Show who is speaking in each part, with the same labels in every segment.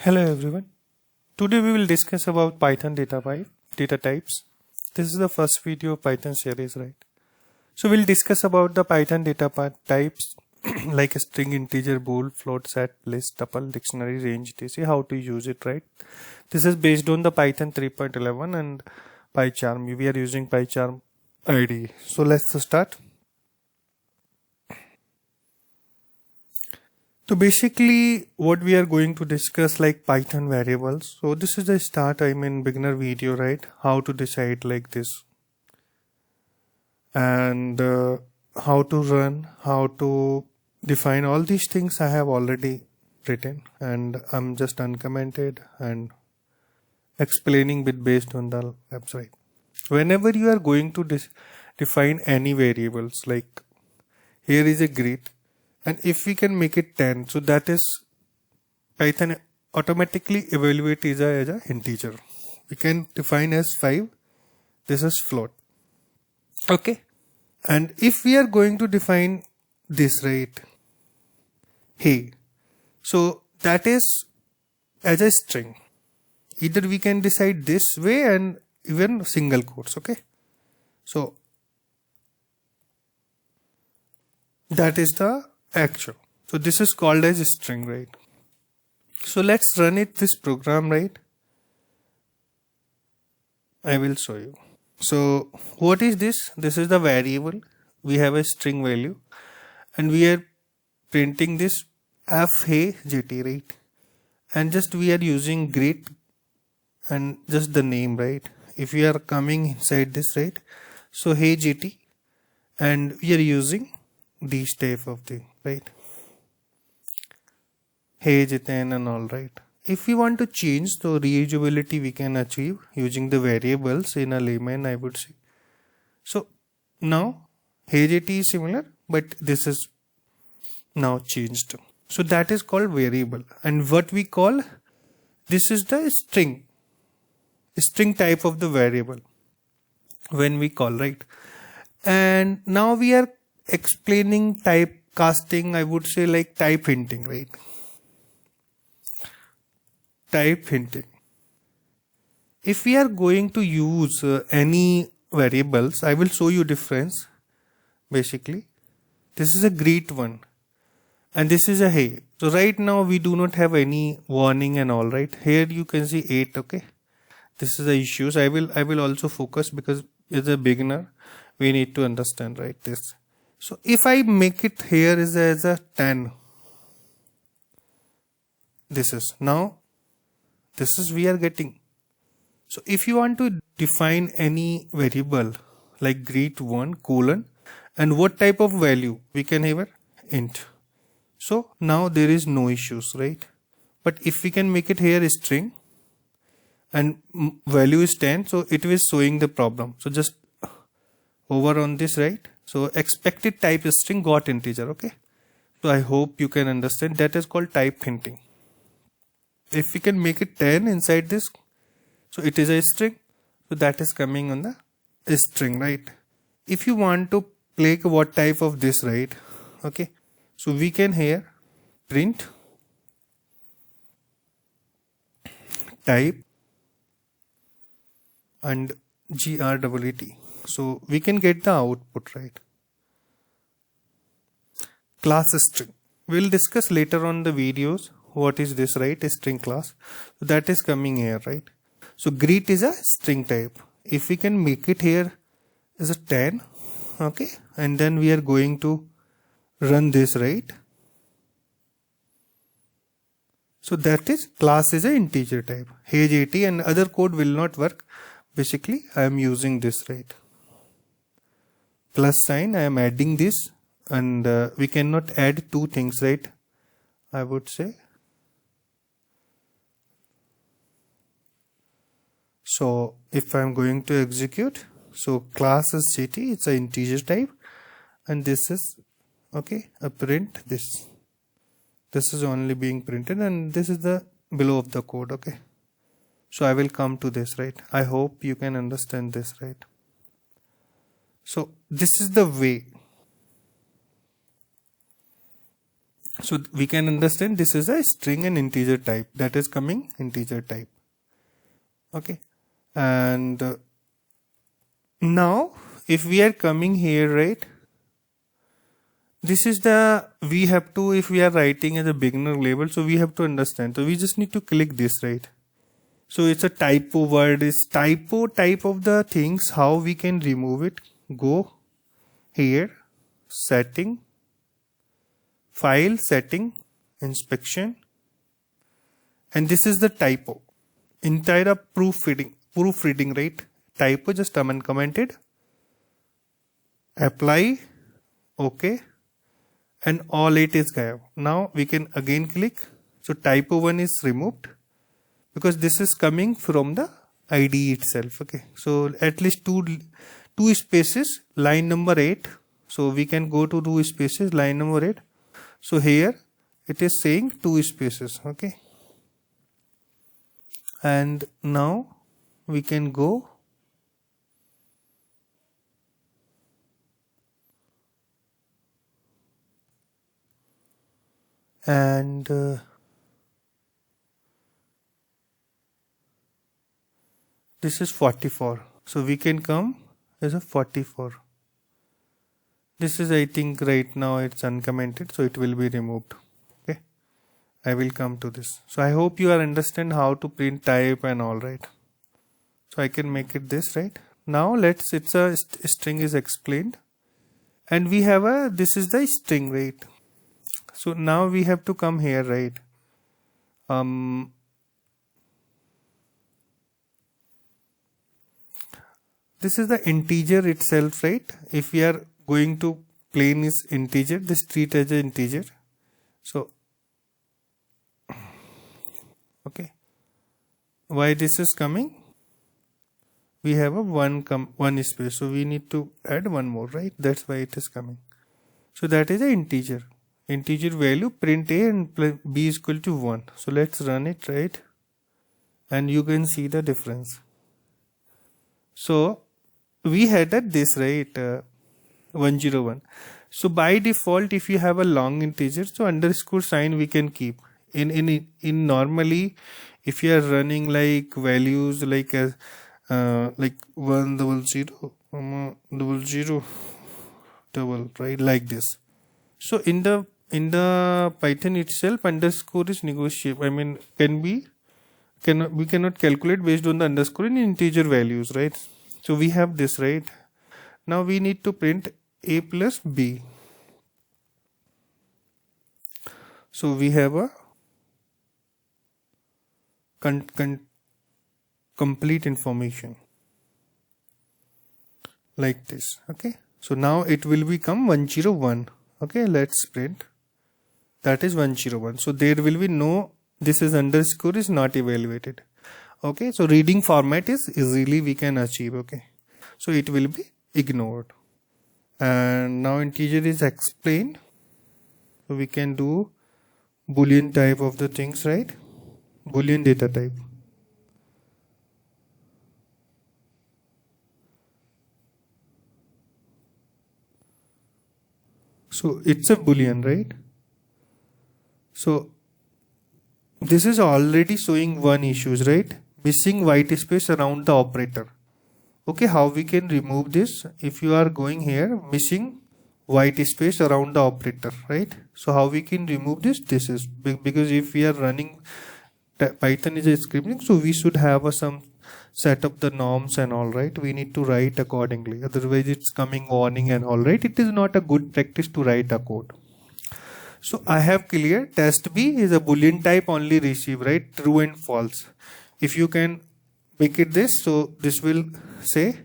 Speaker 1: Hello everyone. Today we will discuss about Python data types. This is the first video of Python series, right? So we'll discuss about the Python types like a string, integer, bool, float, set, list, tuple, dictionary, range, etc. How to use it, right? This is based on the Python 3.11 and PyCharm. We are using PyCharm IDE. So let's start. So basically what we are going to discuss like Python variables. So this is the start, beginner video, right? How to decide like this. And how to run, how to define all these things I have already written. And I'm just uncommented and explaining it based on the website. Whenever you are going to define any variables, like here is a greet. And if we can make it 10, so that is Python automatically evaluate as a integer. We can define as 5. This is float. Okay. And if we are going to define this, right? Hey. So that is as a string. Either we can decide this way and even single quotes. Okay. So that is the actual. So this is called as a string, right? So let's run this program, right? I will show you. So what is this? This is the variable. We have a string value and we are printing this f hey jt, right? And just we are using greet and just the name, right? If we are coming inside this, right? So hey jt, and we are using these type of thing, right? Hey Jitan and all, right? If we want to change the reusability, we can achieve using the variables in a layman, I would say. So now hey JT is similar, but this is now changed. So that is called variable. And what we call this is the string type of the variable when we call, right? And now we are explaining type casting, I would say, like type hinting, right? Type hinting. If we are going to use any variables, I will show you difference. Basically, this is a greet one and this is a hey. So right now we do not have any warning and all, right? Here you can see 8. Okay, this is the issues. I will also focus because as a beginner we need to understand, right, this. So if I make it here as a 10, this is now, this is we are getting. So if you want to define any variable like greet1 colon and what type of value, we can have int. So now there is no issues, right? But if we can make it here a string and value is 10, so it is showing the problem. So just over on this, right? So expected type is string got integer. Okay. So I hope you can understand that is called type hinting. If we can make it 10 inside this, so it is a string. So that is coming on the string, right? If you want to play what type of this, right? Okay. So we can here print type and GREET. So we can get the output, right? Class string. We'll discuss later on the videos. What is this, right? A string class. So that is coming here, right? So greet is a string type. If we can make it here as a 10, okay, and then we are going to run this, right? So that is class is a integer type. Hey JT and other code will not work. Basically, I am using this, right? Plus sign, I am adding this, and we cannot add two things, right? I would say. So if I'm going to execute, so class is GT, it's an integer type, and this is okay, a print this. This is only being printed, and this is the below of the code. Okay. So I will come to this, right? I hope you can understand this, right? So this is the way So we can understand this is a string and integer type, that is coming integer type. Okay, and now if we are coming here, right, this is the, we have to, if we are writing as a beginner label, so we have to understand, so we just need to click this, right? So it's a typo word, is typo type of the things, how we can remove it. Go here, setting, file, setting, inspection, and this is the typo. Entire proofreading, right? Typo just uncommented. Apply, okay, and all it is gone. Now we can again click. So typo 1 is removed because this is coming from the IDE itself. Okay, so at least two spaces, line number 8. So we can go to 2 spaces, line number 8. So here it is saying 2 spaces. Okay, and now we can go and this is 44. So we can come as a 44. This is, I think right now it's uncommented, so it will be removed. Okay, I will come to this. So I hope you are understand how to print type and all, right? So I can make it this, right? Now let's, it's a string is explained, and we have a, this is the string, right? So now we have to come here, right? This is the integer itself, right? If we are going to plain is integer, this treat as an integer. So okay, why this is coming? We have a one space, so we need to add one more, right? That's why it is coming. So that is an integer. Integer value, print a and b is equal to 1. So let's run it, right? And you can see the difference. So we had at this, right, 101. So by default, if you have a long integer, so underscore sign we can keep. In normally, if you are running like values like as like 100 00 double, right, like this. So in the Python itself, underscore is negotiable. I mean, we cannot calculate based on the underscore in integer values, right? So we have this, right? Now we need to print a plus b. So we have a complete information like this. Okay, so now it will become 101. Okay, let's print, that is 101. So there will be no, this is underscore is not evaluated. Okay, so reading format is easily we can achieve. Okay, so it will be ignored. And now integer is explained, so we can do boolean type of the things, right? Boolean data type. So it's a boolean, right? So this is already showing one issues, right? Missing white space around the operator. Okay, how we can remove this? If you are going here, missing white space around the operator, right? So how we can remove this? This is because if we are running Python is a scripting, so we should have some set up the norms and all, right? We need to write accordingly, otherwise it's coming warning and all, right? It is not a good practice to write a code. So I have clear test B is a boolean type only receive, right? True and false. If you can make it this, so this will say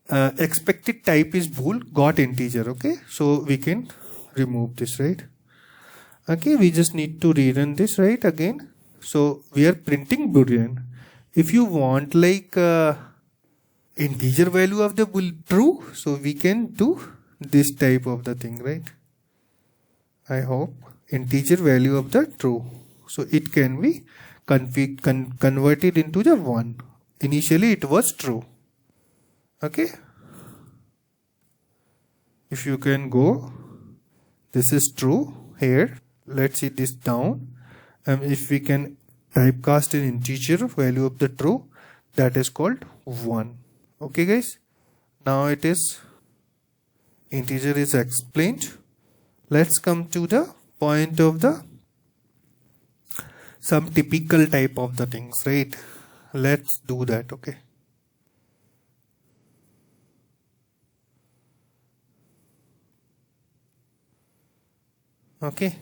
Speaker 1: expected type is bool, got integer. Okay, so we can remove this, right? Okay, we just need to rerun this, right, again. So we are printing boolean. If you want like integer value of the bool true, so we can do this type of the thing, right? I hope integer value of the true, so it can be converted into the 1. Initially it was true. Okay, if you can go, this is true here, let's see this down. If we can typecast an integer value of the true, that is called 1. Okay guys, now it is integer is explained. Let's come to the point of the some typical type of the things, right? Let's do that. Okay,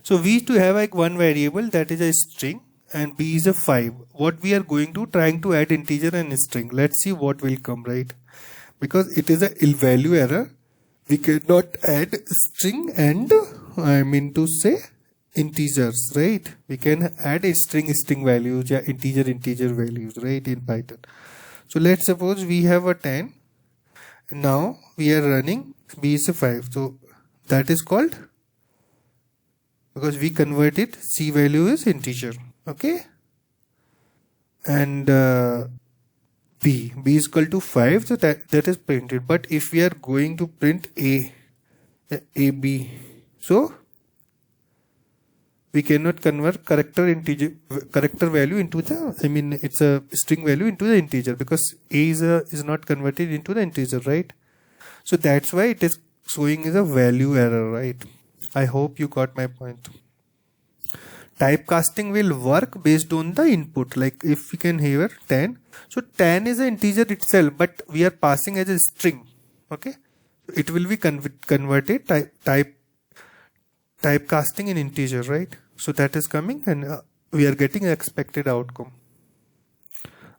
Speaker 1: so we used to have like one variable that is a string and b is a 5. What we are going to trying to add integer and string. Let's see what will come, right? Because it is a value error, we cannot add string and I mean to say integers, right? We can add a string values, yeah, integer values, right, in Python. So let's suppose we have a 10. Now we are running b is a 5. So that is called, because we converted c value is integer. Okay, and b is equal to 5, so that is printed. But if we are going to print a b, so we cannot convert character value into the, I mean it's a string value into the integer, because a is not converted into the integer, right? So that's why it is showing as a value error, right? I hope you got my point. Typecasting will work based on the input. Like if we can hear 10, so 10 is an integer itself, but we are passing as a string. Okay, it will be converted typecasting in integer, right? So that is coming, and we are getting an expected outcome.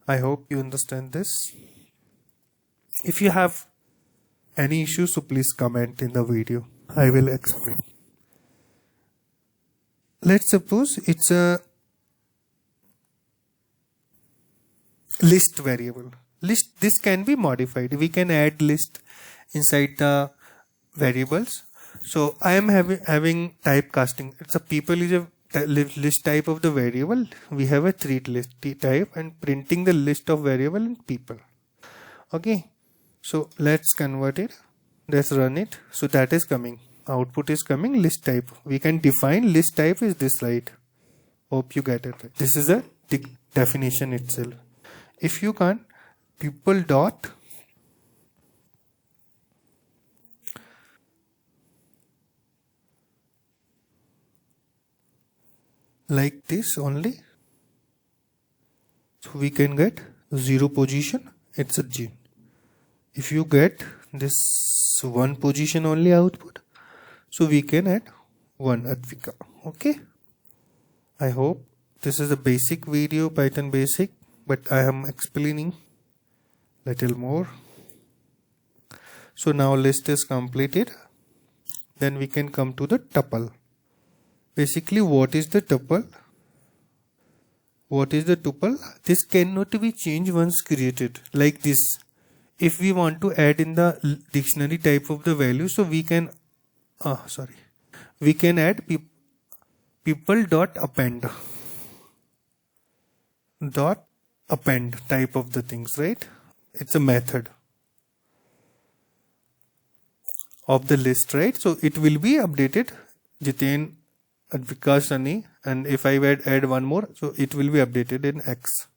Speaker 1: I hope you understand this. If you have any issues, so please comment in the video. I will explain. Let's suppose it's a list variable. List, this can be modified. We can add list inside the variables. So I am having typecasting. It's a people is a list type of the variable. We have a treat list type and printing the list of variable and people. Okay, so let's convert it. Let's run it. So that is coming. Output is coming list type. We can define list type is this, right? Hope you get it. This is a definition itself. If you can't, people dot like this only, so we can get 0 position, it's a G. If you get this 1 position only output, so we can add 1 Advika. Okay, I hope this is a basic video, Python basic, but I am explaining little more. So now list is completed. Then we can come to the tuple. Basically, what is the tuple? What is the tuple? This cannot be changed once created, like this. If we want to add in the dictionary type of the value, so we can we can add people dot append type of the things, right? It's a method of the list, right? So it will be updated Jiten, Advika, Sunny, and if I add one more, so it will be updated in X.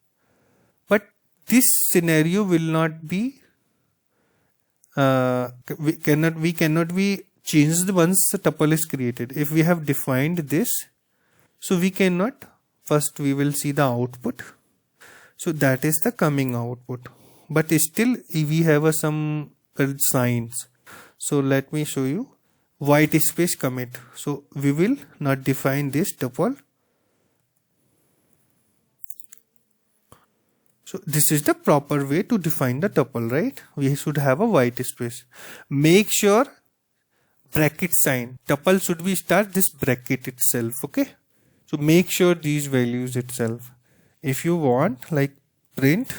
Speaker 1: But this scenario will not be we cannot be changed once the tuple is created. If we have defined this, so we cannot. First we will see the output. So that is the coming output, but still we have some signs. So let me show you. White space commit. So we will not define this tuple. So this is the proper way to define the tuple, right? We should have a white space. Make sure bracket sign. Tuple should be start this bracket itself. Okay. So make sure these values itself. If you want, like print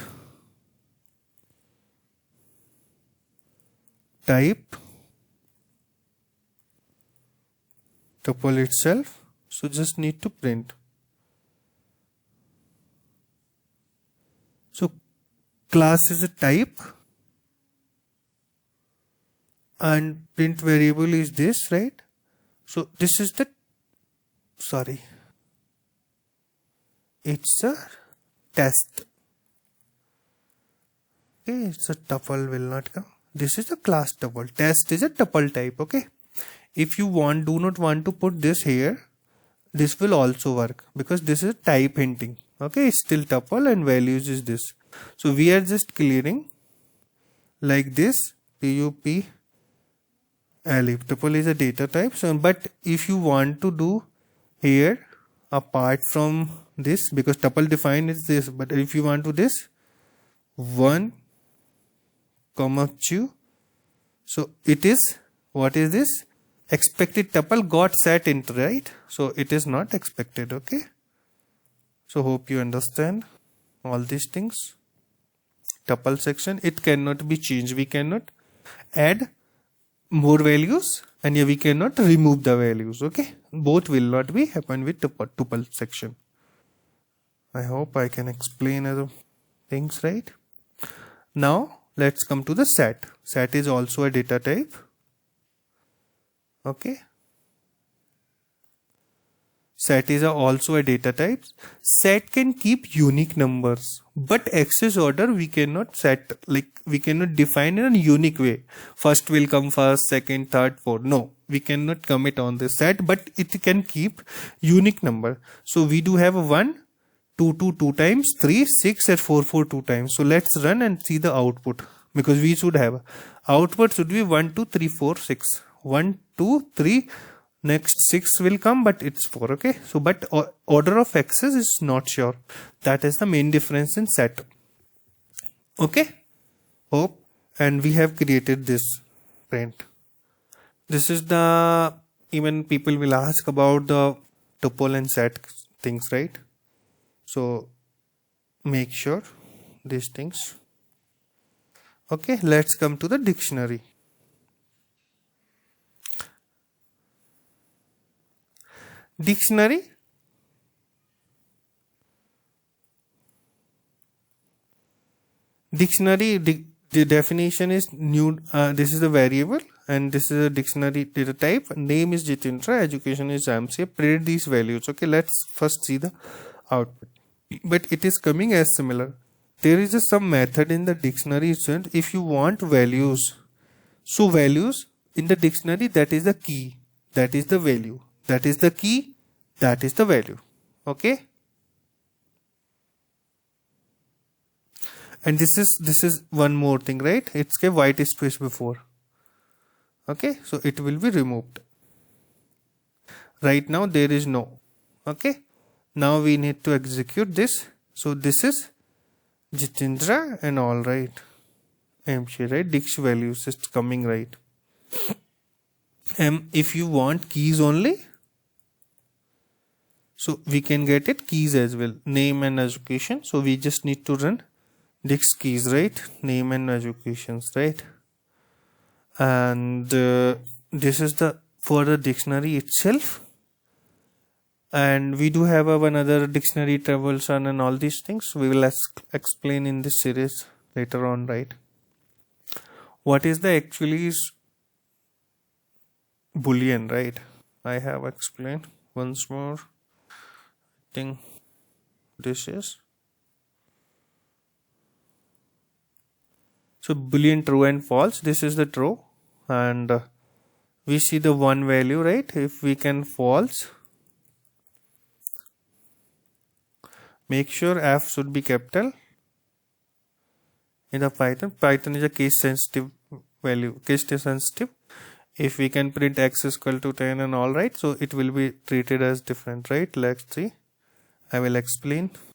Speaker 1: type tuple itself, so just need to print. So class is a type and print variable is this, right? So this is the sorry, it's a test. Okay, it's a tuple will not come. This is a class tuple. Test is a tuple type. Okay, if you do not want to put this here, this will also work because this is type hinting. Okay, it's still tuple and values is this. So we are just clearing like this. Tuple tuple is a data type. So, but if you want to do here apart from this, because tuple defined is this, but if you want to this 1, 2, so it is, what is this? Expected tuple got set into, right? So it is not expected. Okay, so hope you understand all these things. Tuple section, it cannot be changed. We cannot add more values and we cannot remove the values. Okay, both will not be happen with tuple section. I hope I can explain other things right. Now let's come to the set. Set is also a data type. Okay, set is also a data type. Set can keep unique numbers, but access order we cannot set, like we cannot define in a unique way. First will come first, second, third, fourth. No, we cannot commit on this set, but it can keep unique number. So we do have a 1, 2, 2, 2 times, 3, 6 and 4, 4, 2 times. So let's run and see the output, because we should have output should be 1, 2, 3, 4, 6. 1, 2, 3. Next 6 will come, but it's 4. Okay, so but order of access is not sure. That is the main difference in set. Okay, hope, and we have created this print. This is the, even people will ask about the tuple and set things, right? So make sure these things. Okay, let's come to the dictionary. Dictionary, the definition is new. This is a variable and this is a dictionary data type. Name is Jitendra, education is AMC. Print these values. Okay, let's first see the output, but it is coming as similar. There is some method in the dictionary. If you want values, so values in the dictionary, that is the key, that is the value, that is the key, that is the value. Okay, and this is one more thing, right? It's a white space before. Okay, so it will be removed. Right now there is no. Okay, now we need to execute this. So this is Jitendra and all, right? MC, right? Dict values is coming, right? If you want keys only, so we can get it keys as well, name and education. So we just need to run Dix keys, right? Name and educations, right? And this is the for the dictionary itself. And we do have another dictionary travels and all these things. We will explain in this series later on, right? What is the actually is Boolean, right? I have explained once more. I think this is. So Boolean true and false. This is the true, and we see the one value, right? If we can false, make sure F should be capital. In the Python is a case sensitive value, case sensitive. If we can print x is equal to 10 and all, right, so it will be treated as different, right? Let's see, I will explain.